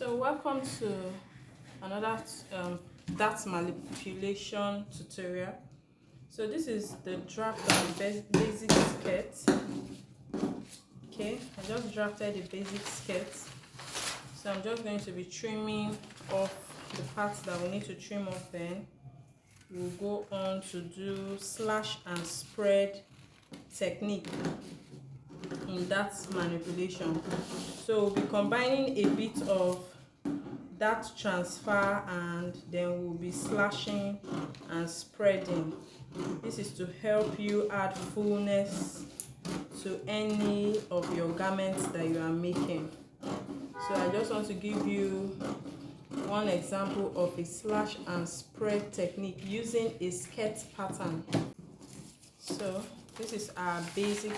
So welcome to another dart manipulation tutorial. So this is the draft of the basic skirt. Okay, I just drafted the basic skirt. So I'm just going to be trimming off the parts that we need to trim off. Then we'll go on to do slash and spread technique in dart manipulation. So we'll be combining a bit of dart transfer and then we'll be slashing and spreading. This is to help you add fullness to any of your garments that you are making. So I just want to give you one example of a slash and spread technique using a skirt pattern. So this is our basic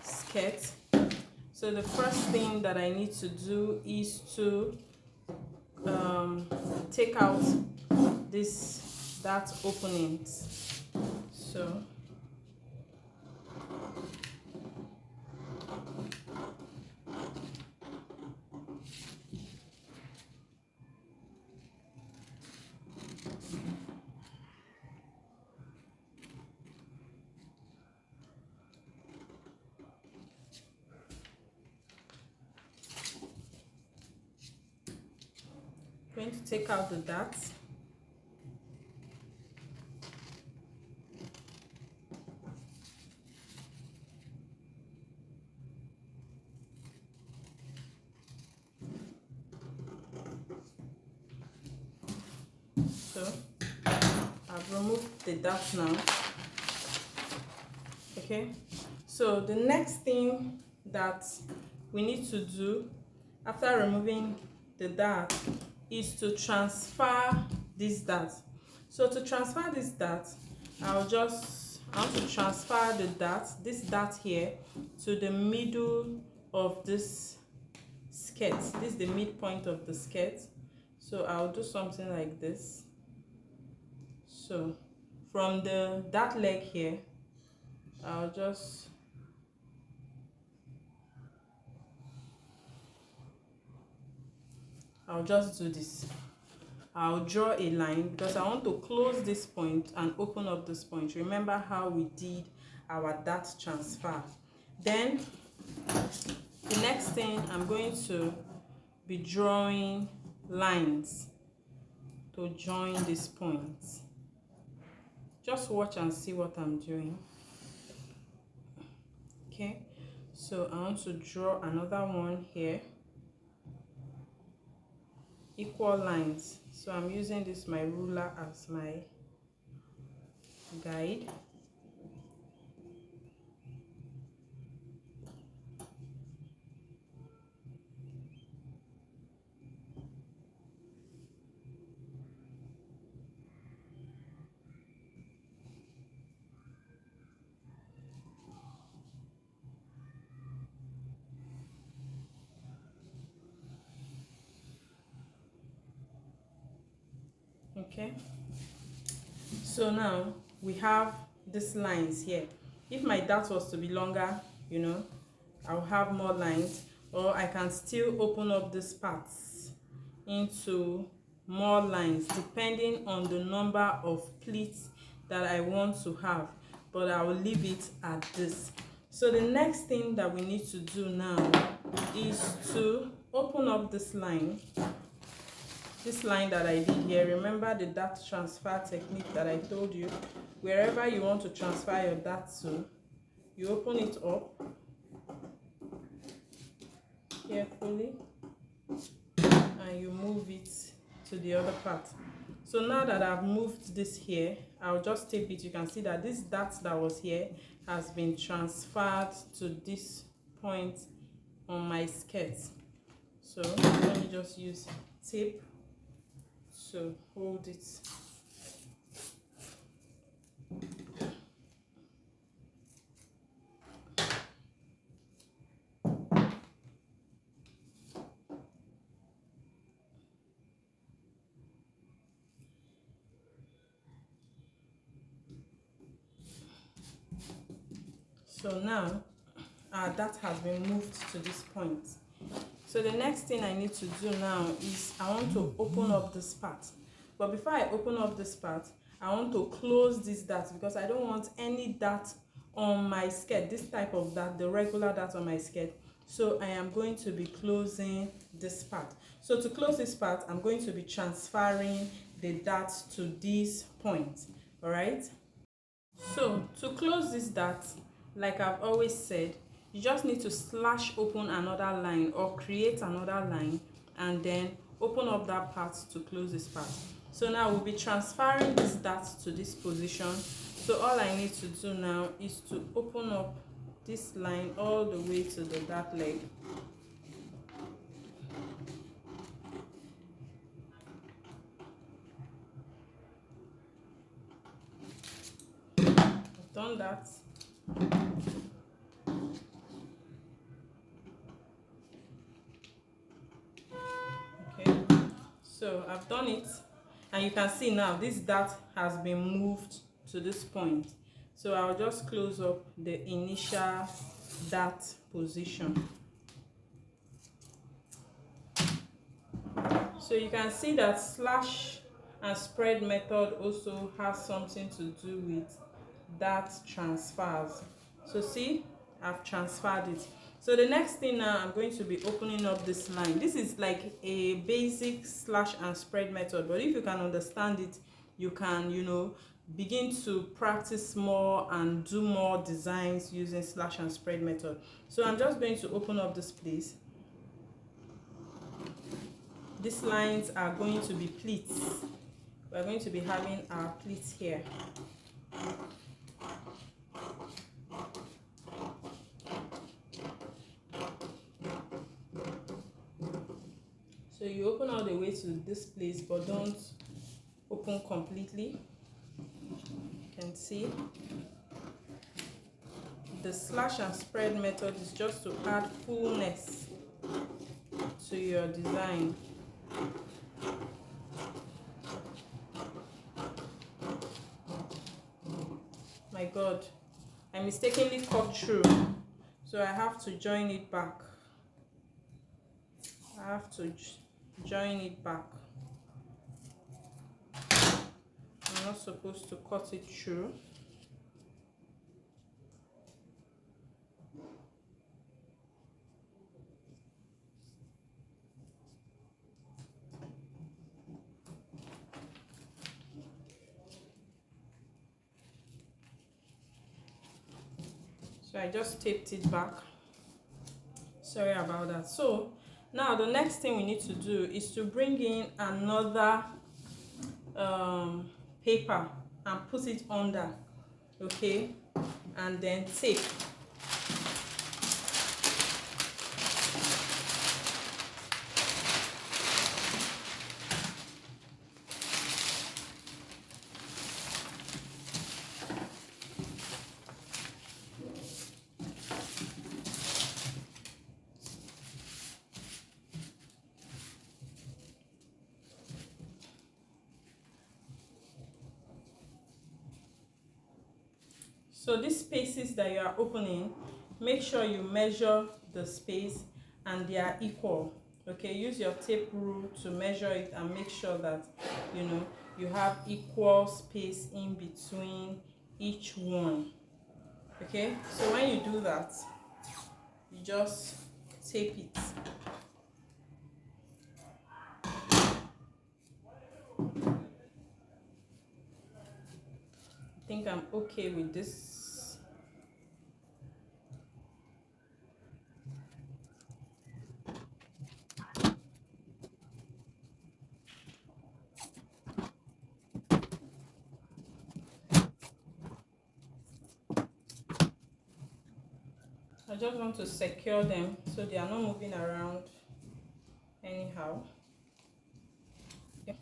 skirt. So the first thing that I need to do is to take out this dart openings. So I'm going to take out the darts. So I've removed the dart now. Okay, so the next thing that we need to do after removing the dart is to transfer this dart. So to transfer this dart, I want to transfer the dart, this dart here, to the middle of this skirt. This is the midpoint of the skirt. So I'll do something like this. So from the dart leg here, I'll just do this. I'll draw a line because I want to close this point and open up this point. Remember how we did our dart transfer. Then the next thing, I'm going to be drawing lines to join these points. Just watch and see what I'm doing. Okay, so I want to draw another one here. Equal lines. So I'm using this my ruler as my guide. Okay, so now we have these lines here. If my dart was to be longer, I'll have more lines, or I can still open up these parts into more lines depending on the number of pleats that I want to have, but I will leave it at this. So the next thing that we need to do now is to open up this line that I did here. Remember the dart transfer technique that I told you. Wherever you want to transfer your dart to, you open it up carefully and you move it to the other part. So now that I've moved this here, I'll just tape it. You can see that this dart that was here has been transferred to this point on my skirt. So let me just use tape to hold it. So now our dart has been moved to this point. So the next thing I need to do now is I want to open up this part. But before I open up this part, I want to close this dart because I don't want any dart on my skirt, this type of dart, the regular dart on my skirt. So I am going to be closing this part. So to close this part, I'm going to be transferring the dart to this point. All right. So to close this dart, like I've always said, you just need to slash open another line or create another line and then open up that part to close this part. So now we'll be transferring this dart to this position. So all I need to do now is to open up this line all the way to the dart leg. I've done that. Okay, so I've done it, and you can see now this dart has been moved to this point. So I'll just close up the initial dart position. So you can see that slash and spread method also has something to do with dart transfers. So see, I've transferred it. So the next thing now, I'm going to be opening up this line. This is like a basic slash and spread method, but if you can understand it, you can, begin to practice more and do more designs using slash and spread method. So I'm just going to open up this place. These lines are going to be pleats. We're going to be having our pleats here. So you open all the way to this place, but don't open completely. You can see the slash and spread method is just to add fullness to your design. My God, I mistakenly cut through, so I have to join it back. I'm not supposed to cut it through. So I just taped it back. Sorry about that. So now the next thing we need to do is to bring in another paper and put it under, okay, and then tape. So these spaces that you are opening, make sure you measure the space and they are equal. Okay, use your tape rule to measure it and make sure that you have equal space in between each one. Okay, so when you do that, you just tape it. I think I'm okay with this. I just want to secure them so they are not moving around anyhow. Okay.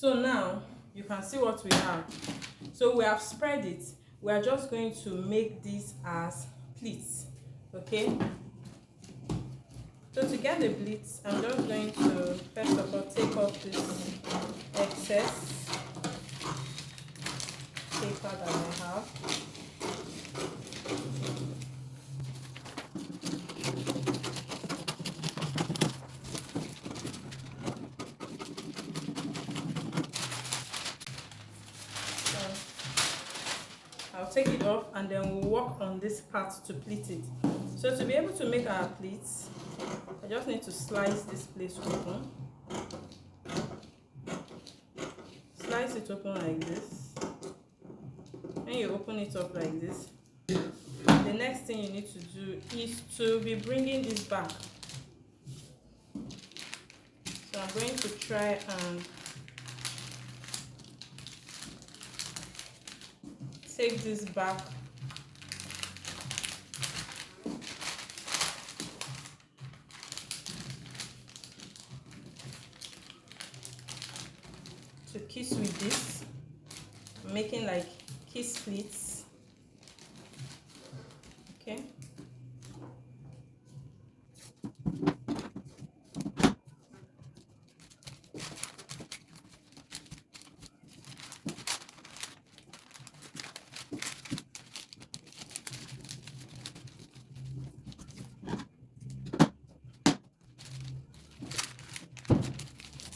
So now you can see what we have. So we have spread it. We are just going to make this as pleats. Okay, so to get the pleats, I'm just going to first of all take off this excess paper that I have. I'll take it off and then we'll work on this part to pleat it. So to be able to make our pleats, I just need to slice this place open. Slice it open like this. When you open it up like this, the next thing you need to do is to be bringing this back. So I'm going to try and take this back to kiss with this, making like kiss pleats. Okay.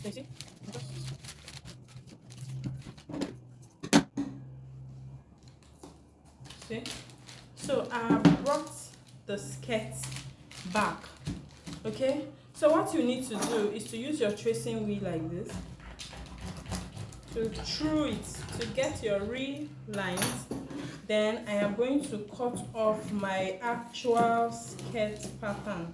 You see? See? So I have brought the skirt back. Okay? So what you need to do is to use your tracing wheel like this to through it to get your real lines. Then I am going to cut off my actual skirt pattern.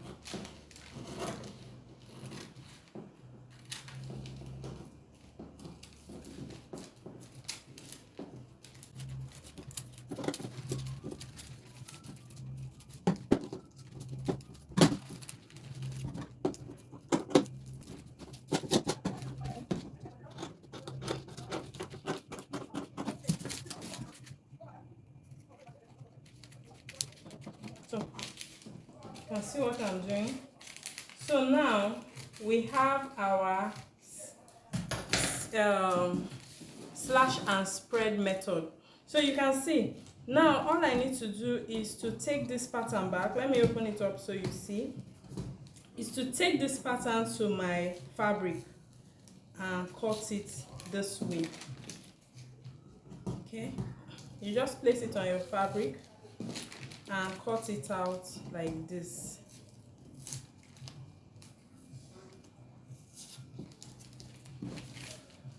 So you can see what I'm doing. So now we have our slash and spread method. So you can see now all I need to do is to take this pattern back. Let me open it up so you see. Is to take this pattern to my fabric and cut it this way. Okay, you just place it on your fabric and cut it out like this.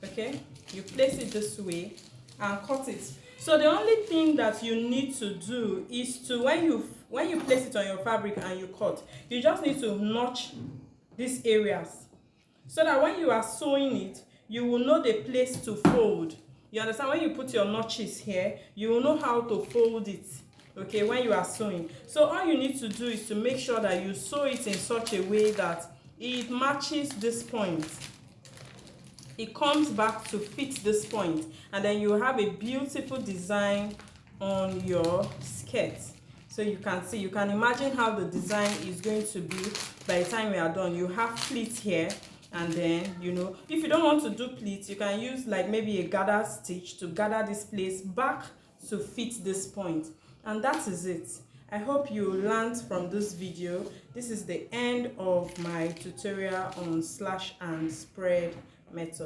Okay, you place it this way and cut it. So the only thing that you need to do is to when you place it on your fabric and you cut, you just need to notch these areas so that when you are sewing it, you will know the place to fold. You understand? When you put your notches here, you will know how to fold it. Okay, when you are sewing. So all you need to do is to make sure that you sew it in such a way that it matches this point. It comes back to fit this point, and then you have a beautiful design on your skirt. So you can see, you can imagine how the design is going to be by the time we are done. You have pleats here, and then if you don't want to do pleats, you can use like maybe a gather stitch to gather this place back to fit this point. And that is it. I hope you learned from this video. This is the end of my tutorial on slash and spread method.